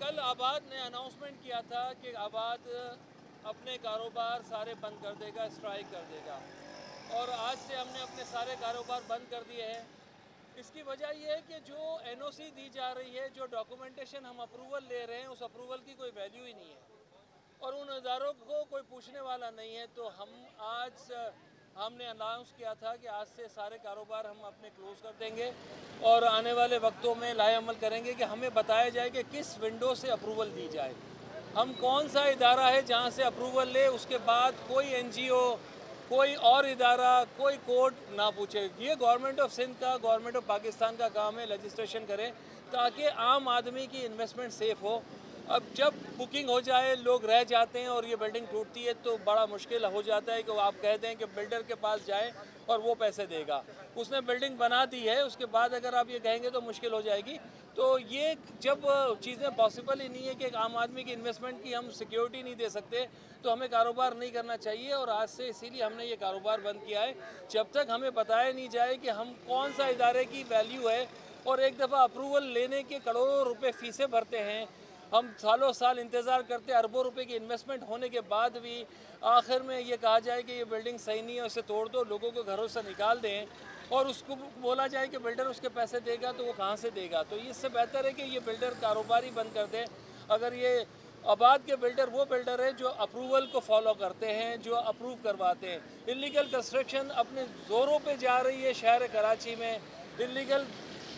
कल आबाद ने अनाउंसमेंट किया था कि आबाद अपने कारोबार सारे बंद कर देगा, स्ट्राइक कर देगा, और आज से हमने अपने सारे कारोबार बंद कर दिए हैं। इसकी वजह यह है कि जो एनओसी दी जा रही है, जो डॉक्यूमेंटेशन हम अप्रूवल ले रहे हैं, उस अप्रूवल की कोई वैल्यू ही नहीं है और उन इदारों को कोई पूछने वाला नहीं है। तो हमने अनाउंस किया था कि आज से सारे कारोबार हम अपने क्लोज़ कर देंगे और आने वाले वक्तों में लाएअमल करेंगे कि हमें बताया जाए कि किस विंडो से अप्रूवल दी जाए, हम कौन सा इदारा है जहां से अप्रूवल ले। उसके बाद कोई एनजीओ, कोई और इदारा, कोई कोर्ट ना पूछे। ये गवर्नमेंट ऑफ सिंध का, गवर्नमेंट ऑफ पाकिस्तान का काम है लेजिस्लेशन करें ताकि आम आदमी की इन्वेस्टमेंट सेफ़ हो। अब जब बुकिंग हो जाए, लोग रह जाते हैं और ये बिल्डिंग टूटती है तो बड़ा मुश्किल हो जाता है कि आप कहते हैं कि बिल्डर के पास जाएं और वो पैसे देगा। उसने बिल्डिंग बना दी है, उसके बाद अगर आप ये कहेंगे तो मुश्किल हो जाएगी। तो ये जब चीज़ें पॉसिबल ही नहीं है कि एक आम आदमी की इन्वेस्टमेंट की हम सिक्योरिटी नहीं दे सकते, तो हमें कारोबार नहीं करना चाहिए। और आज से इसीलिए हमने ये कारोबार बंद किया है जब तक हमें बताया नहीं जाए कि हम कौन सा इदारे की वैल्यू है। और एक दफ़ा अप्रूवल लेने के करोड़ों रुपए फीसें भरते हैं, हम सालों साल इंतज़ार करते, अरबों रुपए की इन्वेस्टमेंट होने के बाद भी आखिर में ये कहा जाए कि ये बिल्डिंग सही नहीं है, उसे तोड़ दो, लोगों को घरों से निकाल दें और उसको बोला जाए कि बिल्डर उसके पैसे देगा, तो वो कहाँ से देगा। तो इससे बेहतर है कि ये बिल्डर कारोबार ही बंद कर दें। अगर ये आबाद के बिल्डर वो बिल्डर है जो अप्रूवल को फॉलो करते हैं, जो अप्रूव करवाते हैं। इलीगल कंस्ट्रक्शन अपने ज़ोरों पे जा रही है शहर कराची में। इलीगल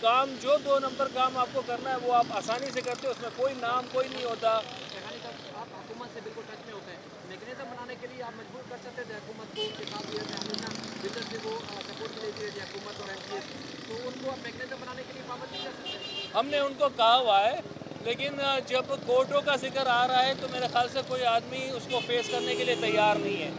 काम, जो 2 नंबर काम आपको करना है वो आप आसानी से करते हो, उसमें कोई नाम कोई नहीं होता। शेखानी साहब, आप हुकूमत से बिल्कुल टच में होते हैं, मैकेनिज्म बनाने के लिए आप मजबूर कर सकते थे हुकूमत को, उनके साथ ये हमेशा बिल्डर से वो सपोर्ट लेती रहती है हुकूमत और एमपीए, तो उनको आप मैकेनिज्म बनाने के लिए पाबंद नहीं कर सकते? हमने उनको कहा हुआ है, लेकिन जब कोर्टों का जिक्र आ रहा है तो मेरे ख्याल से कोई आदमी उसको फेस करने के लिए तैयार नहीं है।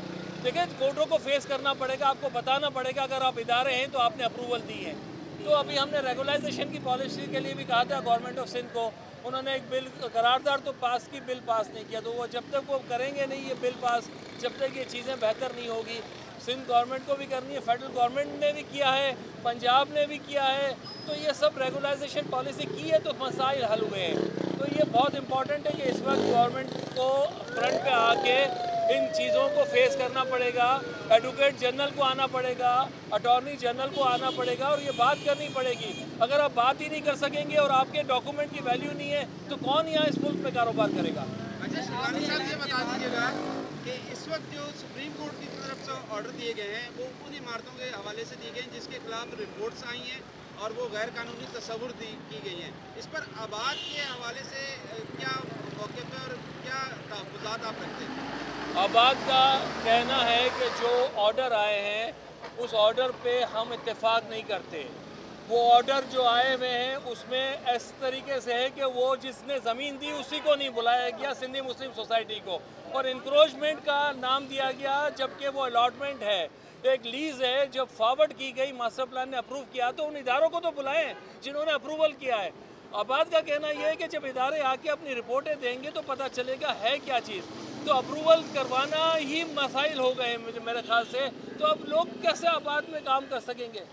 देखिए, कोर्टों को फेस करना पड़ेगा, आपको बताना पड़ेगा अगर आप इदारे हैं तो आपने अप्रूवल दी है। तो अभी हमने रेगुलाइजेशन की पॉलिसी के लिए भी कहा था गवर्नमेंट ऑफ सिंध को, उन्होंने एक बिल करारदार तो पास की, बिल पास नहीं किया। तो वो जब तक वो करेंगे नहीं ये बिल पास, जब तक ये चीज़ें बेहतर नहीं होगी। सिंध गवर्नमेंट को भी करनी है, फेडरल गवर्नमेंट ने भी किया है, पंजाब ने भी किया है। तो ये सब रेगुलाइजेशन पॉलिसी की है तो मसाइल हल हुए हैं। तो ये बहुत इंपॉर्टेंट है कि इस वक्त गवर्नमेंट को फ्रंट पे आके इन चीज़ों को फेस करना पड़ेगा। एडवोकेट जनरल को आना पड़ेगा, अटॉर्नी जनरल को आना पड़ेगा और ये बात करनी पड़ेगी। अगर आप बात ही नहीं कर सकेंगे और आपके डॉक्यूमेंट की वैल्यू नहीं है तो कौन यहाँ इस मुल्क में कारोबार करेगा। अच्छा, शेखानी साहब ये बता दीजिएगा कि इस वक्त जो सुप्रीम कोर्ट की तरफ से ऑर्डर दिए गए हैं वो उन इमारतों के हवाले से दिए गए हैं जिसके खिलाफ रिपोर्ट्स आई हैं और वो गैर कानूनी तस्वुर की गई हैं। इस पर आबाद के हवाले से क्या मौके पर क्या तहफ़्फ़ुज़ात आप रखते हैं? आबाद का कहना है कि जो ऑर्डर आए हैं उस ऑर्डर पे हम इत्तेफाक नहीं करते। वो ऑर्डर जो आए हुए हैं उसमें इस तरीके से है कि वो जिसने ज़मीन दी उसी को नहीं बुलाया गया, सिंधी मुस्लिम सोसाइटी को, और इंक्रोचमेंट का नाम दिया गया जबकि वो अलॉटमेंट है, एक लीज़ है। जब फॉरवर्ड की गई, मास्टर प्लान ने अप्रूव किया तो उन इदारों को तो बुलाएं जिन्होंने अप्रूवल किया है। आबाद का कहना यह है कि जब इदारे आके अपनी रिपोर्टें देंगे तो पता चलेगा है क्या चीज़। तो अप्रूवल करवाना ही मसाइल हो गए मेरे ख्याल से। तो अब लोग कैसे आबाद में काम कर सकेंगे।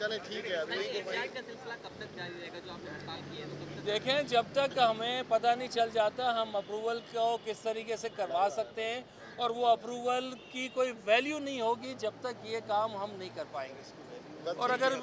चले ठीक है। अभी एहतियात का सिलसिला कब तक जारी रहेगा? जो आपने हड़ताल की है तो कब तक? देखें, जब तक हमें पता नहीं चल जाता हम अप्रूवल को किस तरीके से करवा सकते हैं और वो अप्रूवल की कोई वैल्यू नहीं होगी, जब तक ये काम हम नहीं कर पाएंगे। और अगर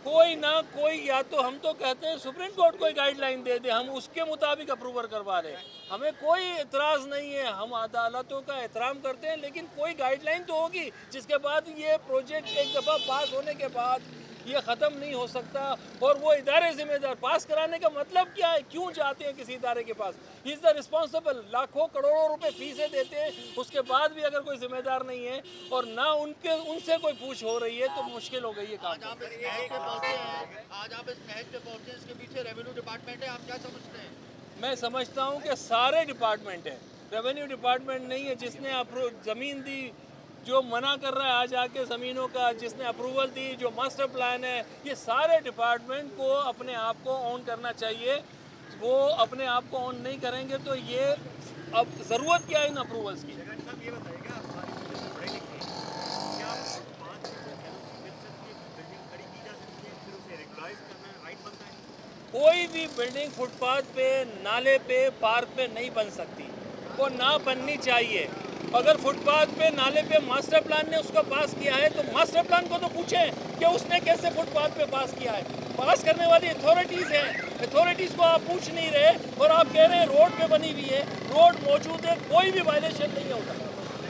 कोई ना कोई, या तो हम तो कहते हैं सुप्रीम कोर्ट कोई गाइडलाइन दे दे, हम उसके मुताबिक अप्रूवल करवा लें, हमें कोई इतराज़ नहीं है, हम अदालतों का एहतराम करते हैं। लेकिन कोई गाइडलाइन तो होगी जिसके बाद ये प्रोजेक्ट एक दफ़ा पास होने के बाद ये ख़त्म नहीं हो सकता। और वो इदारे ज़िम्मेदार, पास कराने का मतलब क्या है, क्यों जाते हैं किसी इदारे के पास? He is the responsible. लाखों करोड़ों रुपए फीसें देते हैं, उसके बाद भी अगर कोई जिम्मेदार नहीं है और ना उनसे कोई पूछ हो रही है तो मुश्किल हो गई है काम। आज आप इस महज पे पहुंचे हैं, आज आप इस महज पे पहुंचे, इसके पीछे रेवेन्यू डिपार्टमेंट है, आप क्या समझते हैं? मैं समझता हूँ कि सारे डिपार्टमेंट हैं, रेवेन्यू डिपार्टमेंट नहीं है जिसने ज़मीन दी, जो मना कर रहा है आज आके ज़मीनों का, जिसने अप्रूवल दी, जो मास्टर प्लान है, ये सारे डिपार्टमेंट को अपने आप को ऑन करना चाहिए। वो अपने आप को ऑन नहीं करेंगे तो ये अब ज़रूरत क्या है इन अप्रूवल्स की। साहब ये बताइएगा, आप सारी बिल्डिंग पढ़े लिखे हैं, क्या 5 साल में एनओसी मिल सकती है, बिल्डिंग खड़ी की जा सकती है, फिर उसे रेगुलाइज करना राइट बनता है? कोई भी बिल्डिंग फुटपाथ पे, नाले पे, पार्क पे नहीं बन सकती, वो ना बननी चाहिए। अगर फुटपाथ पे, नाले पे मास्टर प्लान ने उसको पास किया है तो मास्टर प्लान को तो पूछें कि उसने कैसे फुटपाथ पे पास किया है। पास करने वाली अथॉरिटीज़ हैं, अथॉरिटीज़ को आप पूछ नहीं रहे और आप कह रहे हैं रोड पे बनी हुई है। रोड मौजूद है, कोई भी वायलेशन नहीं होता।